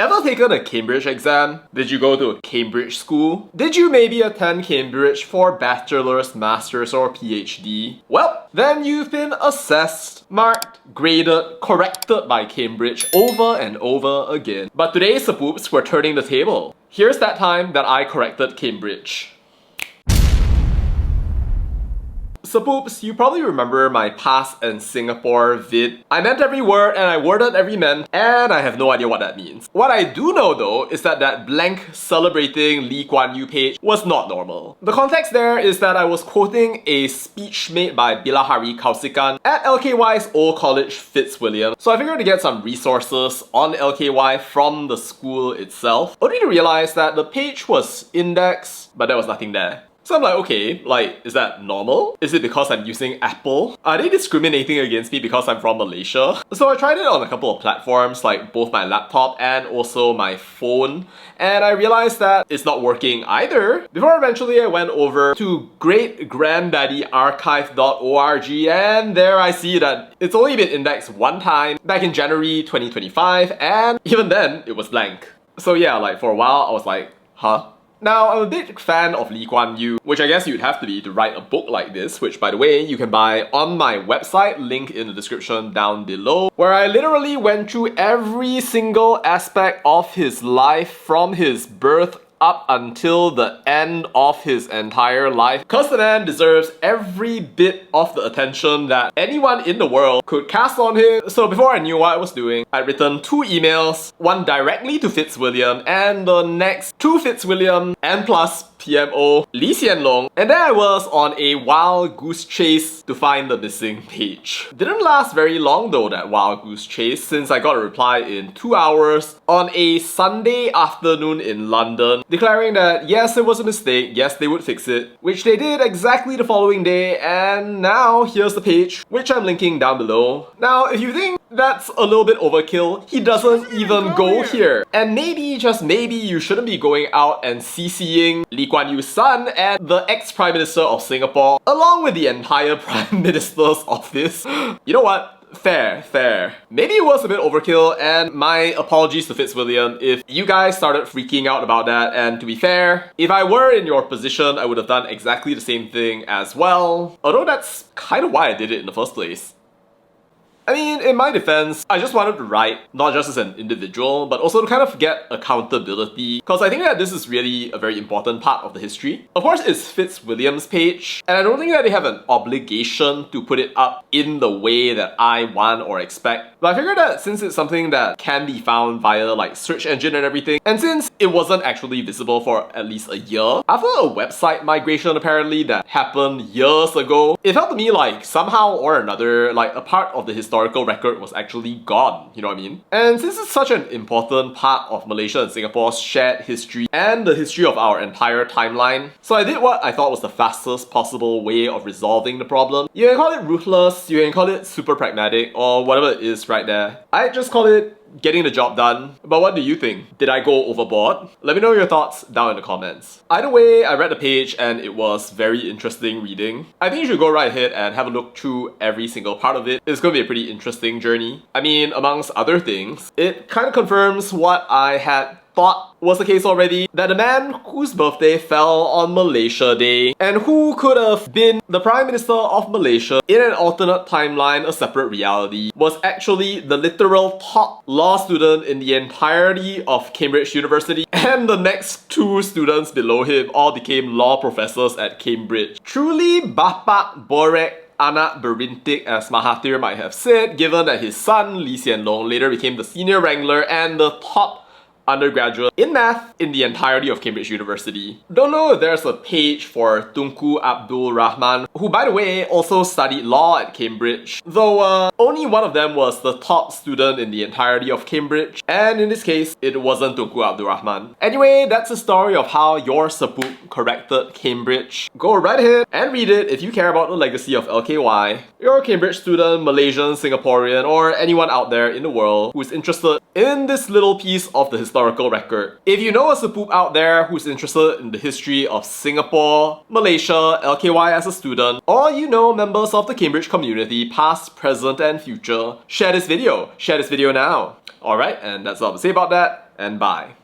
Ever taken a Cambridge exam? Did you go to a Cambridge school? Did you maybe attend Cambridge for bachelor's, master's, or PhD? Well, then you've been assessed, marked, graded, corrected by Cambridge over and over again. But today, Sapoops, we're turning the table. Here's that time that I corrected Cambridge. Sapoops, you probably remember my past and Singapore vid. I meant every word and I worded every meant, and I have no idea what that means. What I do know though is that blank celebrating Lee Kuan Yew page was not normal. The context there is that I was quoting a speech made by Bilahari Kausikan at LKY's old college Fitzwilliam, so I figured to get some resources on LKY from the school itself, only to realize that the page was indexed, but there was nothing there. So I'm like, okay, is that normal? Is it because I'm using Apple? Are they discriminating against me because I'm from Malaysia? So I tried it on a couple of platforms, like both my laptop and also my phone, and I realized that it's not working either. Before eventually I went over to greatgranddaddyarchive.org, and there I see that it's only been indexed one time, back in January 2025, and even then, it was blank. So yeah, for a while I was like, huh? Now, I'm a big fan of Lee Kuan Yew, which I guess you'd have to be to write a book like this, which by the way, you can buy on my website, link in the description down below, where I literally went through every single aspect of his life from his birth up until the end of his entire life, cause the man deserves every bit of the attention that anyone in the world could cast on him. So before I knew what I was doing, I'd written 2 emails, one directly to Fitzwilliam and the next to Fitzwilliam and plus PMO Hsien Loong, and then I was on a wild goose chase to find the missing page. Didn't last very long though, that wild goose chase, since I got a reply in 2 hours on a Sunday afternoon in London, declaring that yes, it was a mistake, yes, they would fix it, which they did exactly the following day, and now here's the page, which I'm linking down below. Now, if you think that's a little bit overkill, he doesn't even go here. And maybe, just maybe, you shouldn't be going out and CCing Lee Kuan Yew's son and the ex-Prime Minister of Singapore, along with the entire Prime Minister's office. You know what? Fair. Maybe it was a bit overkill, and my apologies to Fitzwilliam if you guys started freaking out about that, and to be fair, if I were in your position, I would have done exactly the same thing as well. Although that's kind of why I did it in the first place. I mean, in my defense, I just wanted to write, not just as an individual, but also to kind of get accountability, because I think that this is really a very important part of the history. Of course, it's Fitzwilliam's page, and I don't think that they have an obligation to put it up in the way that I want or expect. But I figured that since it's something that can be found via search engine and everything, and since it wasn't actually visible for at least a year, after a website migration apparently that happened years ago, it felt to me like somehow or another, a part of the historical record was actually gone, you know what I mean? And since it's such an important part of Malaysia and Singapore's shared history and the history of our entire timeline, so I did what I thought was the fastest possible way of resolving the problem. You can call it ruthless, you can call it super pragmatic, or whatever it is right there. I just call it getting the job done. But what do you think? Did I go overboard? Let me know your thoughts down in the comments. Either way, I read the page and it was very interesting reading. I think you should go right ahead and have a look through every single part of it. It's going to be a pretty interesting journey. I mean, amongst other things, it kind of confirms what I had thought was the case already, that the man whose birthday fell on Malaysia Day and who could have been the Prime Minister of Malaysia in an alternate timeline, a separate reality, was actually the literal top law student in the entirety of Cambridge University, and the next 2 students below him all became law professors at Cambridge. Truly Bapak Borek Anak Berintik, as Mahathir might have said, given that his son Hsien Loong later became the senior wrangler and the top undergraduate in math in the entirety of Cambridge University. Don't know if there's a page for Tunku Abdul Rahman, who by the way also studied law at Cambridge, though only one of them was the top student in the entirety of Cambridge, and in this case, it wasn't Tunku Abdul Rahman. Anyway, that's the story of how your Sapoop corrected Cambridge. Go right ahead and read it if you care about the legacy of LKY. You're a Cambridge student, Malaysian, Singaporean, or anyone out there in the world who's interested in this little piece of the historical record. If you know a Sapoop out there who's interested in the history of Singapore, Malaysia, LKY as a student, or you know members of the Cambridge community, past, present, and future, share this video. Share this video now. Alright, and that's all to say about that. and bye.